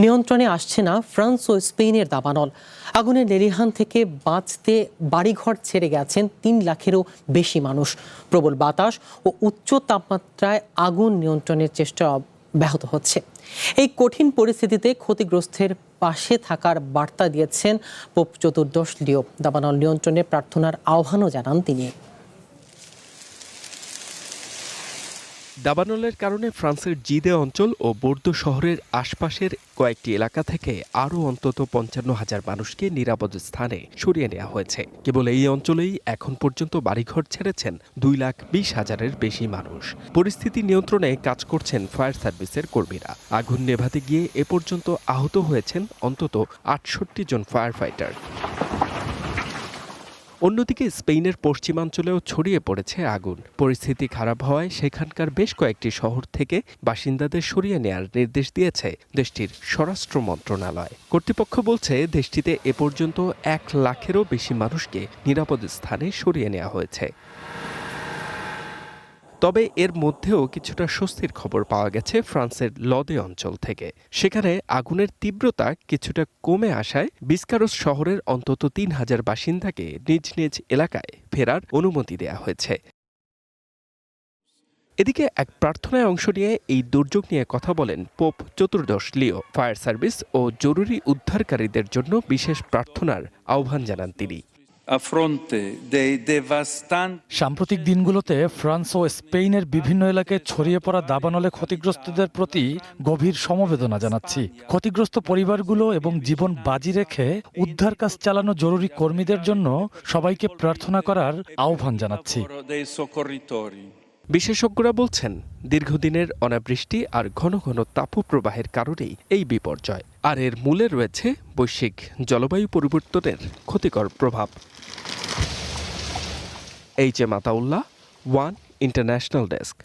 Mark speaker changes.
Speaker 1: নিয়ন্ত্রণে আসছে না ফ্রান্স ও স্পেনের দাবানল। আগুনের লেলিহান থেকে বাঁচতে বাড়িঘর ছেড়ে গেছেন ৩ লাখেরও বেশি মানুষ। প্রবল বাতাস ও উচ্চ তাপমাত্রায় আগুন নিয়ন্ত্রণের চেষ্টা ব্যাহত হচ্ছে। এই কঠিন পরিস্থিতিতে ক্ষতিগ্রস্তের পাশে থাকার বার্তা দিয়েছেন পোপ চতুর্দশ লিও। দাবানল নিয়ন্ত্রণে প্রার্থনার আহ্বানও জানান তিনি।
Speaker 2: দাবানলের কারণে ফ্রান্সের জিদে অঞ্চল ও বোর্দো শহরের আশপাশের কয়েকটি এলাকা থেকে আরও অন্তত ৫৫,০০০ মানুষকে নিরাপদ স্থানে সরিয়ে নেওয়া হয়েছে। কেবল এই অঞ্চলেই এখন পর্যন্ত বাড়িঘর ছেড়েছেন ২,২০,০০০-এর বেশি মানুষ। পরিস্থিতি নিয়ন্ত্রণে কাজ করছেন ফায়ার সার্ভিসের কর্মীরা। আগুন নেভাতে গিয়ে এ পর্যন্ত আহত হয়েছেন অন্তত ৬৮ জন ফায়ার ফাইটার। অন্যদিকে স্পেনের পশ্চিমাঞ্চলেও ছড়িয়ে পড়েছে আগুন। পরিস্থিতি খারাপ হওয়ায় সেখানকার বেশ কয়েকটি শহর থেকে বাসিন্দাদের সরিয়ে নেয়ার নির্দেশ দিয়েছে দেশটির স্বরাষ্ট্র মন্ত্রণালয়। কর্তৃপক্ষ বলছে দেশটিতে এ পর্যন্ত ১ লাখেরও বেশি মানুষকে নিরাপদ স্থানে সরিয়ে নেওয়া হয়েছে। তবে এর মধ্যেও কিছুটা স্বস্তির খবর পাওয়া গেছে ফ্রান্সের লদে অঞ্চল থেকে। সেখানে আগুনের তীব্রতা কিছুটা কমে আসায় বিস্কারোস শহরের অন্তত ৩,০০০ বাসিন্দাকে নিজ নিজ এলাকায় ফেরার অনুমতি দেওয়া হয়েছে। এদিকে এক প্রার্থনায় অংশ নিয়ে এই দুর্যোগ নিয়ে কথা বলেন পোপ চতুর্দশ লিও। ফায়ার সার্ভিস ও জরুরি উদ্ধারকারীদের জন্য বিশেষ প্রার্থনার আহ্বান জানান তিনি।
Speaker 3: সাম্প্রতিক দিনগুলোতে ফ্রান্স ও স্পেনের বিভিন্ন এলাকায় ছড়িয়ে পড়া দাবানলে ক্ষতিগ্রস্তদের প্রতি গভীর সমবেদনা জানাচ্ছি। ক্ষতিগ্রস্ত পরিবারগুলো এবং জীবন বাজি রেখে উদ্ধার কাজ চালানো জরুরি কর্মীদের জন্য সবাইকে প্রার্থনা করার আহ্বান জানাচ্ছি।
Speaker 2: বিশেষজ্ঞরা বলছেন দীর্ঘদিনের অনাবৃষ্টি আর ঘন ঘন তাপপ্রবাহের কারণেই এই বিপর্যয়। আর এর মূলে রয়েছে বৈশ্বিক জলবায়ু পরিবর্তনের ক্ষতিকর প্রভাব। H M Ataullah, one international desk.